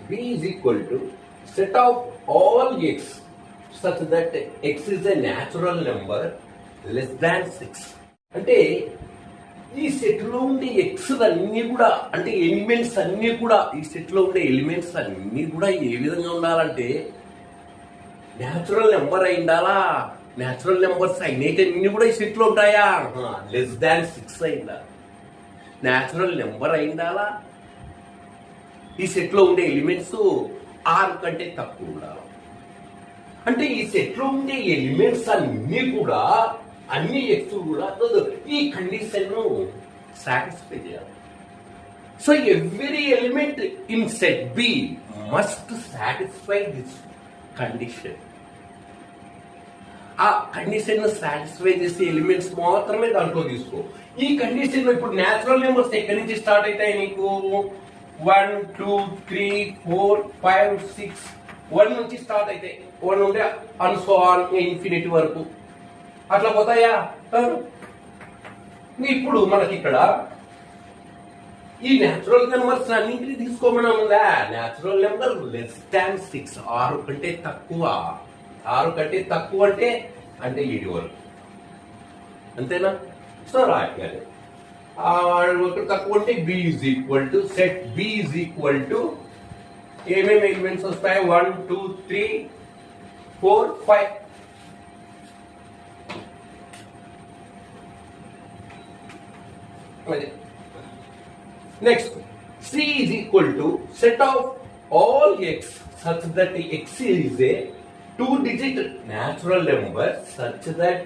b is equal to set of all x such that x is a natural number less than 6. అంటే ఈ సెట్లో ఉండే X అన్నీ కూడా అంటే ఎలిమెంట్స్ అన్నీ కూడా ఈ సెట్లో ఉండే ఎలిమెంట్స్ అన్నీ కూడా ఏ విధంగా ఉండాలంటే న్యాచురల్ నెంబర్ అయి ఉండాలా. న్యాచురల్ నెంబర్స్ అయినవి కూడా ఈ సెట్లో ఉంటాయా? లెస్ దాన్ 6 అయిందా? న్యాచురల్ నెంబర్ అయి ఉండాలా. ఈ సెట్లో ఉండే ఎలిమెంట్స్ 6 కంటే తక్కువ ఉండాలి. అంటే ఈ సెట్లో ఉండే ఎలిమెంట్స్ అన్నీ కూడా అన్ని ఎక్స్ కూడా ఈ కండిషన్ సాటిస్ఫై చేయాలి. So every element in set B must satisfy this condition. ఆ కండిషన్ సాటిస్ఫై చేసే ఎలిమెంట్స్ మాత్రమే దాంట్లో తీసుకో. ఈ కండిషన్ ఇప్పుడు న్యాచురల్ నెంబర్స్ ఎక్కడి నుంచి స్టార్ట్ అవుతాయి నీకు? 1 2 3 4 5 6 1 నుంచి స్టార్ట్ అవుతాయి. 1 నుండి అన్సో ఆన్ ఇన్ఫినిటీ వరకు అట్లా పోతాయా? ఇప్పుడు మనకి ఇక్కడ ఈ న్యాచురల్ నెంబర్స్ అన్నింటినీ తీసుకోమన్నా న్యాచురల్ నెంబర్ లెస్ దాన్ 6 6 కంటే తక్కువ. 6 కంటే తక్కువ అంటే 7 వరకు అంతేనా? సో రాయాలి తక్కువ అంటే B is equal to set B is equal to ఏమేమి ఎలిమెంట్స్ వస్తాయి? 1 2 3 4 5. Next, C is equal to set of all x such that x is a 2-digit natural number such that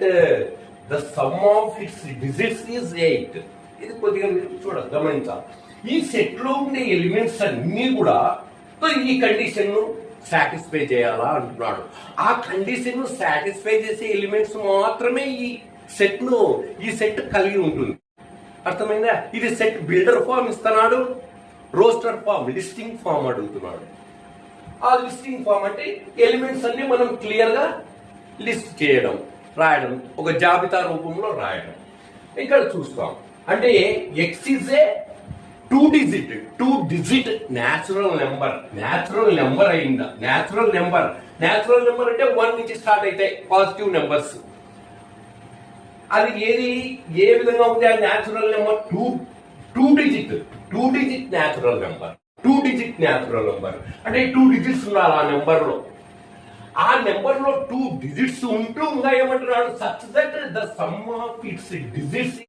the sum of its digits is 8. ఇది కొద్దిగా మీరు గమనించాలి. ఈ set లో ఉండే elements అన్ని కూడా ఈ కండిషన్ ను సాటిస్ఫై చేయాలా అంటున్నాడు. ఆ కండిషన్ ను సాటిస్ఫై చేసే ఎలిమెంట్స్ మాత్రమే ఈ సెట్ కలిగి ఉంటుంది. అర్థమైందా? ఇది సెట్ బిల్డర్ ఫామ్ ఇస్తున్నాడు, రోస్టర్ ఫామ్ లిస్టింగ్ ఫామ్ అడుగుతున్నాడు. ఆ లిస్టింగ్ ఫామ్ అంటే ఎలిమెంట్స్ అన్ని మనం క్లియర్ గా లిస్ట్ చేయడం, రాయడం, ఒక జాబితా రూపంలో రాయడం. ఇక్కడ చూస్తాం అంటే X is a 2 digit natural number అయిందా? న్యాచురల్ నెంబర్ అంటే 1 నుంచి స్టార్ట్ అవుతాయి పాజిటివ్ నెంబర్స్. అది ఏ విధంగా ఉంది? ఆ natural number 2 digit natural number. 2 digit natural number అంటే 2 డిజిట్స్ ఉండాలి ఆ నెంబర్ లో. ఆ నెంబర్ లో 2 డిజిట్స్ ఉంటూ ఇంకా ఏమంటున్నాడు? Such that the sum of it's digits